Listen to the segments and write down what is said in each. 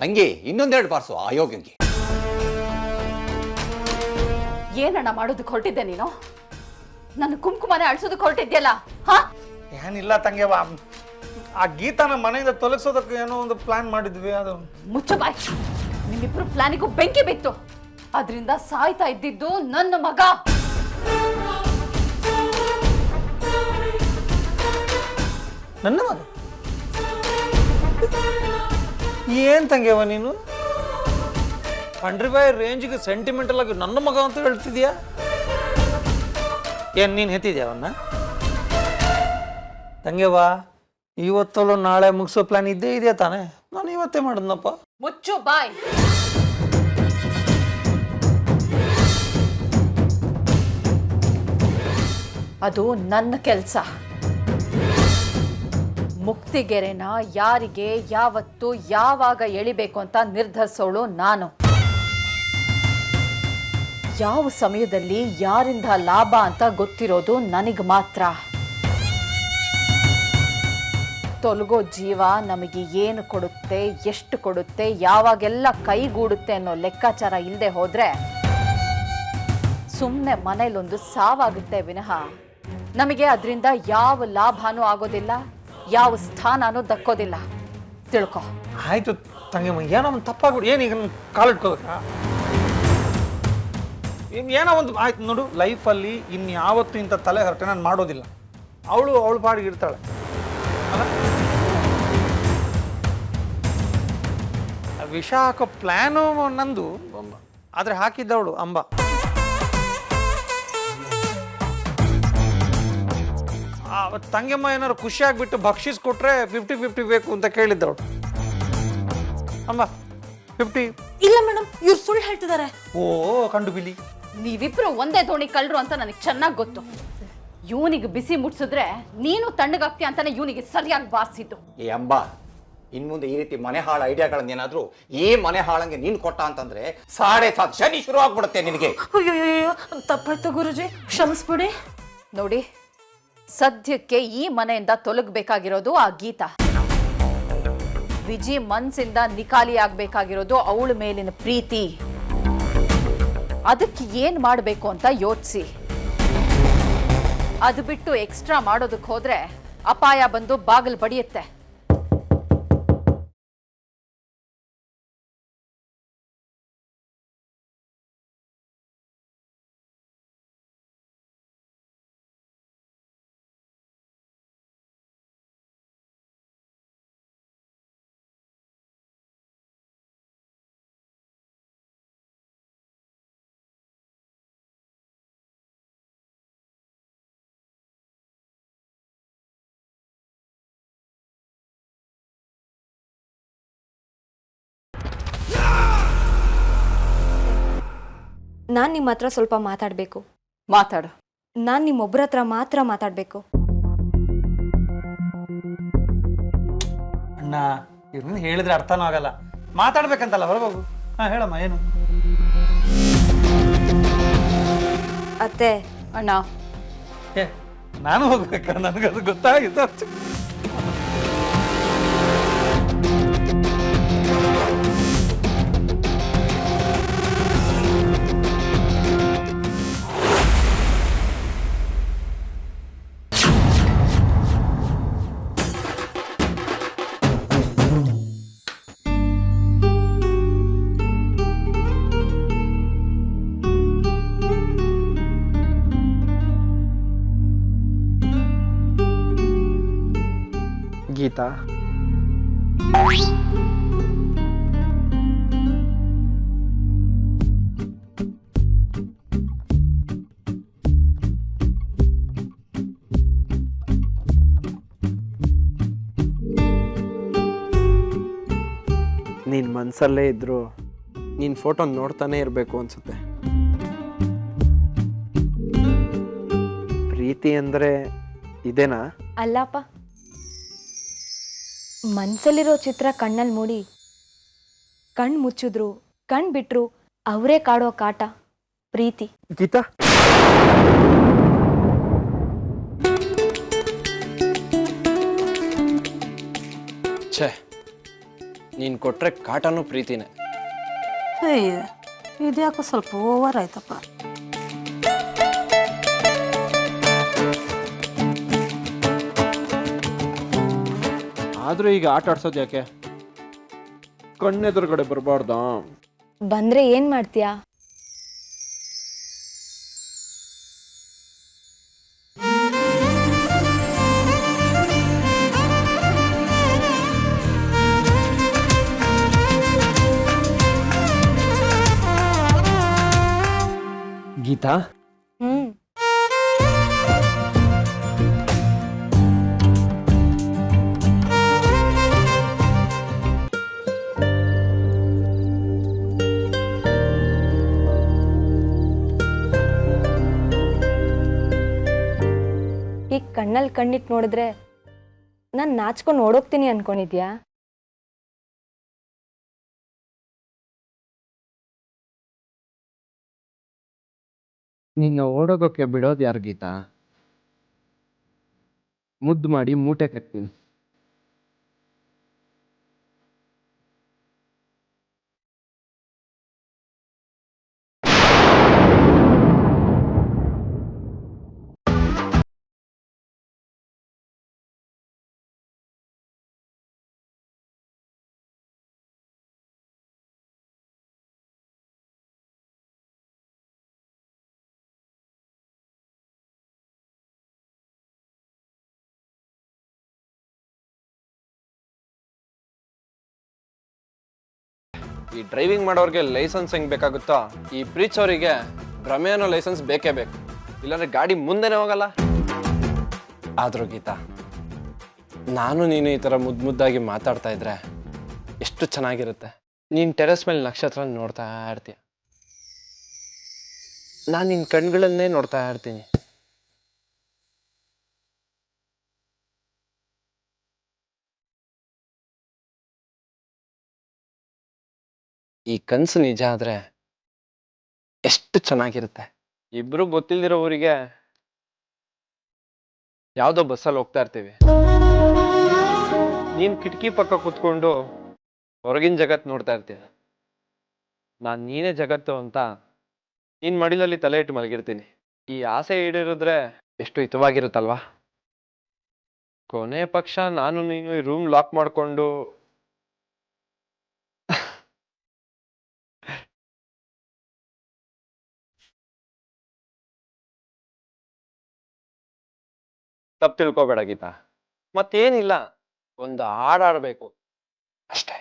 ತಂಗಿ ಇನ್ನೊಂದೆರಡು ಬಾರ್ಸು ಆ ಯೋಗ್ಯಂಗೆ. ಏನಣ್ಣ ಮಾಡೋದಕ್ಕೆ ಹೊರಟಿದ್ದೆ ನೀನು? ನನ್ನ ಕುಂಕುಮನೆ ಅಳಿಸೋದಕ್ಕೆ ಹೊರಟಿದ್ಯಲ್ಲ? ಹಾ, ಏನಿಲ್ಲ ತಂಗ್ಯವ, ಆ ಗೀತಾನ ಮನೆಯಿಂದ ತೊಲಗಿಸೋದಕ್ಕೆ ಏನೋ ಒಂದು ಪ್ಲಾನ್ ಮಾಡಿದ್ವಿ. ಅದು ಮುಚ್ಚು ಬಾಯ್. ನಿಮ್ಮಿಬ್ರು ಪ್ಲಾನಿಗೂ ಬೆಂಕಿ ಬಿತ್ತು. ಅದರಿಂದ ಸಾಯ್ತಾ ಇದ್ದಿದ್ದು ನನ್ನ ಮಗ. ನನ್ನ ಮಗ? ಏನ್ ತಂಗ್ಯವ ನೀನು? ಪಂಡ್ರಿಬಾಯ್ ರೇಂಜ್ಗೆ ಸೆಂಟಿಮೆಂಟಲ್ ಆಗಿ ನನ್ನ ಮಗ ಅಂತ ಹೇಳ್ತಿದ್ಯಾ? ಏನ್ ನೀನ್ ಹೆತ್ತಿದ್ಯಾ ಅವನ್ನ? ತಂಗ್ಯವ, ಇವತ್ತಲ್ಲೂ ನಾಳೆ ಮುಗಿಸೋ ಪ್ಲಾನ್ ಇದ್ದೇ ಇದೆಯಾ ತಾನೇ? ನಾನು ಇವತ್ತೇ ಮಾಡಿದ್ನಪ್ಪ. ಮುಚ್ಚು ಬಾಯ್. ಅದು ನನ್ನ ಕೆಲಸ. ಮುಕ್ತಿಗೆರೆನ ಯಾರಿಗೆ ಯಾವತ್ತು ಯಾವಾಗ ಎಳಿಬೇಕು ಅಂತ ನಿರ್ಧರಿಸೋಳು ನಾನು. ಯಾವ ಸಮಯದಲ್ಲಿ ಯಾರಿಂದ ಲಾಭ ಅಂತ ಗೊತ್ತಿರೋದು ನನಗೆ ಮಾತ್ರ. ತೊಲಗೋ ಜೀವ ನಮಗೆ ಏನು ಕೊಡುತ್ತೆ, ಎಷ್ಟು ಕೊಡುತ್ತೆ, ಯಾವಾಗೆಲ್ಲ ಕೈಗೂಡುತ್ತೆ ಅನ್ನೋ ಲೆಕ್ಕಾಚಾರ ಇಲ್ಲದೆ ಹೋದ್ರೆ ಸುಮ್ಮನೆ ಮನೇಲೊಂದು ಸಾವಾಗುತ್ತೆ ವಿನಃ ನಮಗೆ ಅದರಿಂದ ಯಾವ ಲಾಭನೂ ಆಗೋದಿಲ್ಲ, ಯಾವ ಸ್ಥಾನನೂ ದಕ್ಕೋದಿಲ್ಲ. ತಿಳ್ಕೊ. ಆಯ್ತು ತಂಗಮ್ಮ, ಏನೋ ಒಂದು ತಪ್ಪಾಗ್ಬಿಡು. ಏನೀಗ ಕಾಲಿಟ್ಕೋಬೇಕಾ? ಏನೋ ಒಂದು ಆಯ್ತು ನೋಡು. ಲೈಫಲ್ಲಿ ಇನ್ಯಾವತ್ತೂ ಇಂಥ ತಲೆ ಹರಟೆ ನಾನು ಮಾಡೋದಿಲ್ಲ. ಅವಳು ಪಾಡಿಗೆ ಇರ್ತಾಳೆ ಅಲ್ಲ. ವಿಷ ಹಾಕೋ ಪ್ಲ್ಯಾನು ನಂದು, ಆದರೆ ಹಾಕಿದ್ದವಳು ಅಂಬ. ತಂಗಮ್ಮ ಏನಾದ್ರು ಖುಷಿಯಾಗ್ಬಿಟ್ಟು ಭಕ್ಷಿಸ್ಕೊಟ್ರೆ 50-50 ಬೇಕು ಅಂತ ಕೇಳಿದ್ದವಳು ಅಂಬ. 50 ಇಲ್ಲ ಮೇಡಮ್, ಇವ್ರು ಸುಳ್ಳು ಹೇಳ್ತಿದ್ದಾರೆ. ಓ ಕಂಡು ಬಿಲಿ. ನೀವಿಬ್ರು ಒಂದೇ ದೋಣಿ ಕಳ್ರು ಅಂತ ನನಗೆ ಚೆನ್ನಾಗಿ ಗೊತ್ತು. ಇವನಿಗೆ ಬಿಸಿ ಮುಟ್ಸಿದ್ರೆ ನೀನು ತಣ್ಣಗಾಗ್ತೀಯ ಅಂತಾನೆ ಇವನಿಗೆ ಸರಿಯಾಗಿ ಬಾರಿಸಿದ್ದು. ಏ ಅಂಬ, ಇನ್ಮುಂದೆ ಈ ರೀತಿ ಮನೆ ಹಾಳು ಐಡಿಯಾಗಳನ್ನೇನಾದ್ರೂ ಈ ಮನೆ ಹಾಳಂಗೆ ನೀನು ಕೊಟ್ಟ ಅಂತಂದ್ರೆ 7.5 ಶನಿ ಶುರು ಆಗ್ಬಿಡುತ್ತೆ ನಿನಗೆ. ಅಯ್ಯೋ, ತಪ್ಪಾಯ್ತು ಗುರುಜಿ, ಕ್ಷಮಿಸ್ಬಿಡಿ. ನೋಡಿ, ಸದ್ಯಕ್ಕೆ ಈ ಮನೆಯಿಂದ ತೊಲಗಬೇಕಾಗಿರೋದು ಆ ಗೀತಾ. ವಿಜಿ ಮನ್ಸಿಂದ ನಿಕಾಲಿ ಆಗ್ಬೇಕಾಗಿರೋದು ಅವಳ ಮೇಲಿನ ಪ್ರೀತಿ. ಅದಕ್ಕೆ ಏನ್ ಮಾಡಬೇಕು ಅಂತ ಯೋಚಿಸಿ. ಅದು ಬಿಟ್ಟು ಎಕ್ಸ್ಟ್ರಾ ಮಾಡೋದಕ್ಕೆ ಹೋದ್ರೆ ಅಪಾಯ ಬಂದು ಬಾಗಿಲು ಬಡಿಯುತ್ತೆ. ನಾನು ನಿಮ್ಮ ಹತ್ರ ಸ್ವಲ್ಪ ಮಾತಾಡಬೇಕು. ಮಾತಾಡು. ನಾನು ನಿಮ್ಮೊಬ್ಬರ ಹತ್ರ ಮಾತ್ರ ಮಾತಾಡಬೇಕು. ಅಣ್ಣ, ಇವ್ರನ್ನ ಹೇಳಿದ್ರೆ ಅರ್ಥನೂ ಆಗಲ್ಲ. ಮಾತಾಡ್ಬೇಕಂತಲ್ಲ, ಹೊರಗೋಗು. ಹಾಂ ಹೇಳಮ್ಮ, ಏನು? ಅತ್ತೆ. ಅಣ್ಣ, ಏ ನಾನು ಹೋಗ್ಬೇಕಾ? ನನಗದು ಗೊತ್ತಾಗಿತ್ತು. ಗೀತಾ, ನೀನು ಮನಸ್ಸಲ್ಲೇ ಇದ್ರು ನೀನು ಫೋಟೋ ನೋಡ್ತಾನೆ ಇರಬೇಕು ಅನ್ಸುತ್ತೆ. ಪ್ರೀತಿ ಅಂದರೆ ಇದೇನಾ? ಅಲ್ಲಪ್ಪ, ಮನ್ಸಲ್ಲಿರೋ ಚಿತ್ರ ಕಣ್ಣಲ್ಲಿ ಮೂಡಿ ಕಣ್ಣು ಮುಚ್ಚಿದ್ರು ಕಣ್ಣು ಬಿಟ್ರು ಅವರೇ ಕಾಡೋ ಕಾಟ ಪ್ರೀತಿ. ಗೀತಾ, ಛೇ, ನೀನು ಕೊಟ್ಟರೆ ಕಾಟನೂ ಪ್ರೀತಿನೇ. ಅಯ್ಯ ಇದ್ಯಾಕೋ ಸ್ವಲ್ಪ ಓವರ್ ಆಯ್ತಪ್ಪ. ಆದರೂ ಈಗ ಆಟ ಆಡ್ಸೋದು ಯಾಕೆ? ಕಣ್ಣೆದುರುಗಡೆ ಬರಬಾರ್ದಾ? ಬಂದ್ರೆ ಏನ್ ಮಾಡ್ತೀಯಾ? ಗೀತಾ, ಹ್ಮ್ ಈ ಕಣ್ಣಲ್ಲಿ ಕಣ್ಣಿಟ್ಟು ನೋಡಿದ್ರೆ ನಾನು ನಾಚ್ಕೊಂಡು ಓಡೋಗ್ತೀನಿ ಅನ್ಕೊಂಡಿದ್ಯಾ? ನಿನ್ನ ಓಡೋಗೋಕ್ಕೆ ಬಿಡೋದು ಯಾರು ಗೀತಾ? ಮುದ್ದು ಮಾಡಿ ಮೂಟೆ ಕಟ್ತೀನಿ. ಈ ಡ್ರೈವಿಂಗ್ ಮಾಡೋರಿಗೆ ಲೈಸೆನ್ಸ್ ಹೆಂಗೆ ಬೇಕಾಗುತ್ತೋ, ಈ ಪ್ರೀಚೋರಿಗೆ ಭ್ರಮೆ ಅನ್ನೋ ಲೈಸೆನ್ಸ್ ಬೇಕೇ ಬೇಕು, ಇಲ್ಲಾಂದ್ರೆ ಗಾಡಿ ಮುಂದೆನೇ ಹೋಗಲ್ಲ. ಆದರೂ ಗೀತಾ, ನಾನು ನೀನು ಈ ಥರ ಮುದ್ದಾಗಿ ಮಾತಾಡ್ತಾ ಇದ್ರೆ ಎಷ್ಟು ಚೆನ್ನಾಗಿರುತ್ತೆ. ನೀನು ಟೆರೆಸ್ ಮೇಲೆ ನಕ್ಷತ್ರ ನೋಡ್ತಾ ಇರ್ತೀಯ, ನಾನು ನಿನ್ನ ಕಣ್ಗಳನ್ನೇ ನೋಡ್ತಾ ಇರ್ತೀನಿ. ಈ ಕನಸು ನಿಜ ಆದ್ರೆ ಎಷ್ಟು ಚೆನ್ನಾಗಿರುತ್ತೆ. ಇಬ್ರು ಗೊತ್ತಿಲ್ದಿರೋ ಊರಿಗೆ ಯಾವುದೋ ಬಸ್ಸಲ್ಲಿ ಹೋಗ್ತಾ ಇರ್ತೀವಿ. ನೀನ್ ಕಿಟಕಿ ಪಕ್ಕ ಕೂತ್ಕೊಂಡು ಹೊರಗಿನ ಜಗತ್ತು ನೋಡ್ತಾ ಇರ್ತೀಯ, ನಾನು ನೀನೇ ಜಗತ್ತು ಅಂತ ನೀನ್ ಮಡಿಲಲ್ಲಿ ತಲೆ ಇಟ್ಟು ಮಲಗಿರ್ತೀನಿ. ಈ ಆಸೆ ಈಡೇರಿದ್ರೆ ಎಷ್ಟು ಹಿತವಾಗಿರುತ್ತಲ್ವಾ? ಕೊನೆ ಪಕ್ಷ ನಾನು ನೀನು ಈ ರೂಮ್ ಲಾಕ್ ಮಾಡ್ಕೊಂಡು ತಪ್ಪು ತಿಳ್ಕೊಬೇಡ ಗೀತಾ, ಮತ್ತೇನಿಲ್ಲ, ಒಂದು ಹಾಡಾಡ್ಬೇಕು ಅಷ್ಟೇ.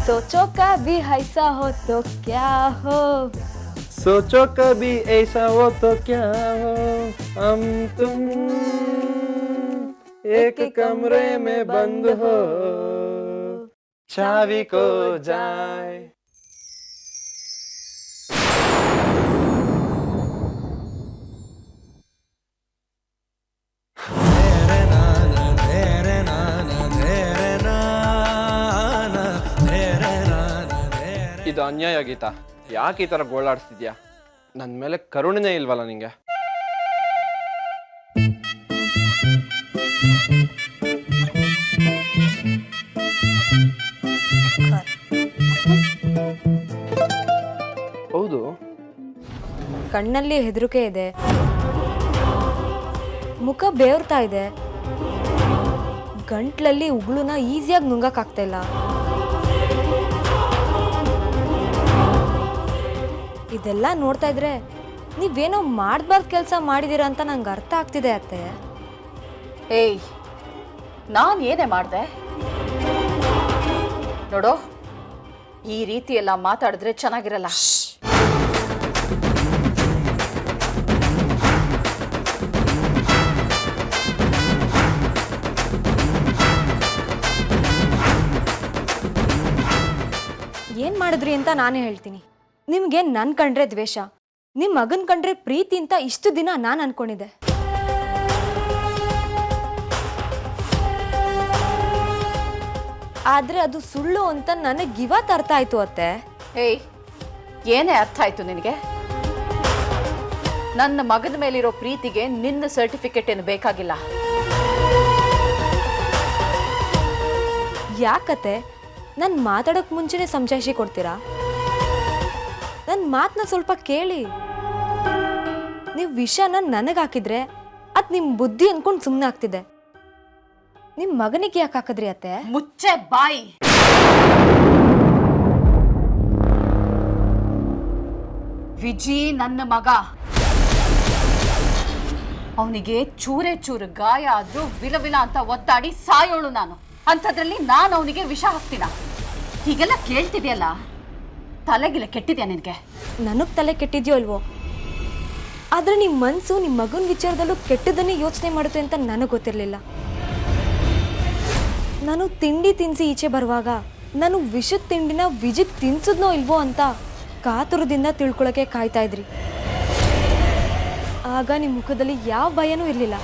सोचो कभी ऐसा हो तो क्या हो, सोचो कभी ऐसा हो तो क्या हो, हम तुम एक कमरे में बंद हो, चाबी को जाए. ಇದು ಅನ್ಯಾಯ ಗೀತಾ, ಯಾಕೆ ಈ ಥರ ಗೋಳಾಡ್ತಿದ್ಯಾ? ನನ್ನ ಮೇಲೆ ಕರುಣೆನೇ ಇಲ್ವಲ್ಲ ನಿಂಗೆ? ಹೌದು, ಕಣ್ಣಲ್ಲಿ ಹೆದರಿಕೆ ಇದೆ, ಮುಖ ಬೇವ್ರ್ತಾ ಇದೆ, ಗಂಟ್ಲಲ್ಲಿ ಉಗುಳುನ ಈಸಿಯಾಗಿ ನುಂಗಕ್ಕಾಗ್ತಾ ಇಲ್ಲ. ಇದೆಲ್ಲ ನೋಡ್ತಾ ಇದ್ರೆ ನೀವೇನೋ ಮಾಡ್ಬಾರ್ದು ಕೆಲಸ ಮಾಡಿದೀರ ಅಂತ ನಂಗೆ ಅರ್ಥ ಆಗ್ತಿದೆ ಅತ್ತೆ. ಏಯ್, ನಾನು ಏನೇ ಮಾಡಿದೆ ನೋಡು, ಈ ರೀತಿ ಎಲ್ಲ ಮಾತಾಡಿದ್ರೆ ಚೆನ್ನಾಗಿರಲ್ಲ. ಏನು ಮಾಡಿದ್ರಿ ಅಂತ ನಾನೇ ಹೇಳ್ತೀನಿ. ನಿಮ್ಗೆ ನನ್ ಕಂಡ್ರೆ ದ್ವೇಷ, ನಿಮ್ ಮಗನ್ ಕಂಡ್ರೆ ಪ್ರೀತಿ ಅಂತ ಇಷ್ಟು ದಿನ ನಾನು ಅನ್ಕೊಂಡಿದ್ದೆ. ಆದ್ರೆ ಅದು ಸುಳ್ಳು ಅಂತ ನನಗೆ ಇವತ್ತು ಅರ್ಥ ಆಯ್ತು ಅತ್ತೆ. ಏಯ್, ಏನೇ ಅರ್ಥ ಆಯ್ತು ನಿನಗೆ? ನನ್ನ ಮಗನ ಮೇಲಿರೋ ಪ್ರೀತಿಗೆ ನಿನ್ನ ಸರ್ಟಿಫಿಕೇಟ್ ಏನು ಬೇಕಾಗಿಲ್ಲ. ಯಾಕತ್ತೆ ನಾನು ಮಾತಾಡೋಕ್ ಮುಂಚೆನೆ ಸಂಜಾಯಿಷಿ ಕೊಡ್ತೀರಾ? ನನ್ನ ಮಾತನ್ನ ಸ್ವಲ್ಪ ಕೇಳಿ. ನೀವು ವಿಷಯನ ನನಗೆ ಹಾಕಿದ್ರೆ ಅದು ನಿಮ್ಮ ಬುದ್ಧಿ ಅನ್ಕೊಂಡು ಸುಮ್ಮನೆ ಆಗ್ತಿದೆ. ನಿಮ್ಮ ಮಗನಿಗೆ ಯಾಕೆ ಹಾಕಿದ್ರಿ ಅತ್ತೆ? ಮುಚ್ಚೆ ಬಾಯಿ. ವಿಜಿ ನನ್ನ ಮಗ. ಅವನಿಗೆ ಚೂರೆ ಚೂರು ಗಾಯ ಆದ್ರೂ ವಿಲವಿಲ ಅಂತ ಒದ್ದಾಡಿ ಸಾಯೋಳು ನಾನು. ಅಂಥದ್ರಲ್ಲಿ ನಾನು ಅವನಿಗೆ ವಿಷ ಹಾಕ್ತೀನ? ಹೀಗೆಲ್ಲ ಕೇಳ್ತಿದ್ಯಲ್ಲ, ತಲೆಗಿಲ್ಲ ಕೆಟ್ಟಿದ್ಯಾ ನಿನಗೆ? ನನಗೆ ತಲೆ ಕೆಟ್ಟಿದ್ಯೋ ಅಲ್ವೋ, ಆದ್ರೆ ನಿಮ್ಮ ಮನಸ್ಸು ನಿಮ್ಮ ಮಗನ ವಿಚಾರದಲ್ಲೂ ಕೆಟ್ಟದನ್ನೇ ಯೋಚನೆ ಮಾಡುತ್ತೆ ಅಂತ ನನಗೆ ಗೊತ್ತಿರಲಿಲ್ಲ. ನಾನು ತಿಂಡಿ ತಿನ್ನಿಸಿ ಈಚೆ ಬರುವಾಗ ನಾನು ವಿಷದ ತಿಂಡಿನ ವಿಜಿತ್ ತಿನ್ಸಿದ್ನೋ ಇಲ್ವೋ ಅಂತ ಕಾತುರದಿಂದ ತಿಳ್ಕೊಳಕ್ಕೆ ಕಾಯ್ತಾ ಇದ್ರಿ. ಆಗ ನಿಮ್ಮ ಮುಖದಲ್ಲಿ ಯಾವ ಭಯನೂ ಇರಲಿಲ್ಲ,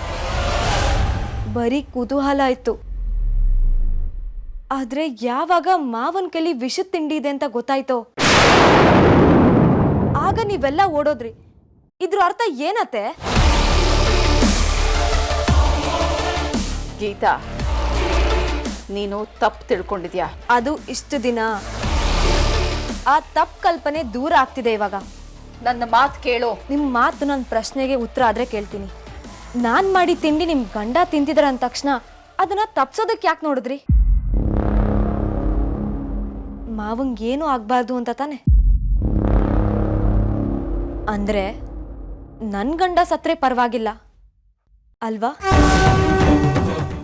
ಬರೀ ಕುತೂಹಲ ಇತ್ತು. ಆದ್ರೆ ಯಾವಾಗ ಮಾವನ ಕೈಲಿ ವಿಷದ ತಿಂಡಿ ಇದೆ ಅಂತ ಗೊತ್ತಾಯ್ತೋ ಆಗ ನೀವೆಲ್ಲ ಓಡೋದ್ರಿ. ಇದ್ರ ಅರ್ಥ ಏನತ್ತೆ? ಗೀತಾ, ನೀನು ತಪ್ಪು ತಿಳ್ಕೊಂಡಿದ್ಯಾ. ಅದು ಇಷ್ಟು ದಿನ ಆ ತಪ್ಪು ಕಲ್ಪನೆ ದೂರ ಆಗ್ತಿದೆ ಇವಾಗ. ನನ್ನ ಮಾತು ಕೇಳು. ನಿಮ್ಮ ಮಾತು ನನ್ನ ಪ್ರಶ್ನೆಗೆ ಉತ್ತರ ಆದ್ರೆ ಕೇಳ್ತೀನಿ. ನಾನು ಮಾಡಿ ತಿಂಡಿ ನಿಮ್ಮ ಗಂಡ ತಿಂತಿದ್ರ ಅಂದ ತಕ್ಷಣ ಅದನ್ನ ತಪ್ಸೋದಕ್ಕೆ ಯಾಕೆ ನೋಡಿದ್ರಿ? ಮಾವಂಗೇನು ಆಗ್ಬಾರ್ದು ಅಂತ ತಾನೆ? ಅಂದ್ರೆ ನನ್ನ ಗಂಡ ಸತ್ರೆ ಪರವಾಗಿಲ್ಲ ಅಲ್ವಾ?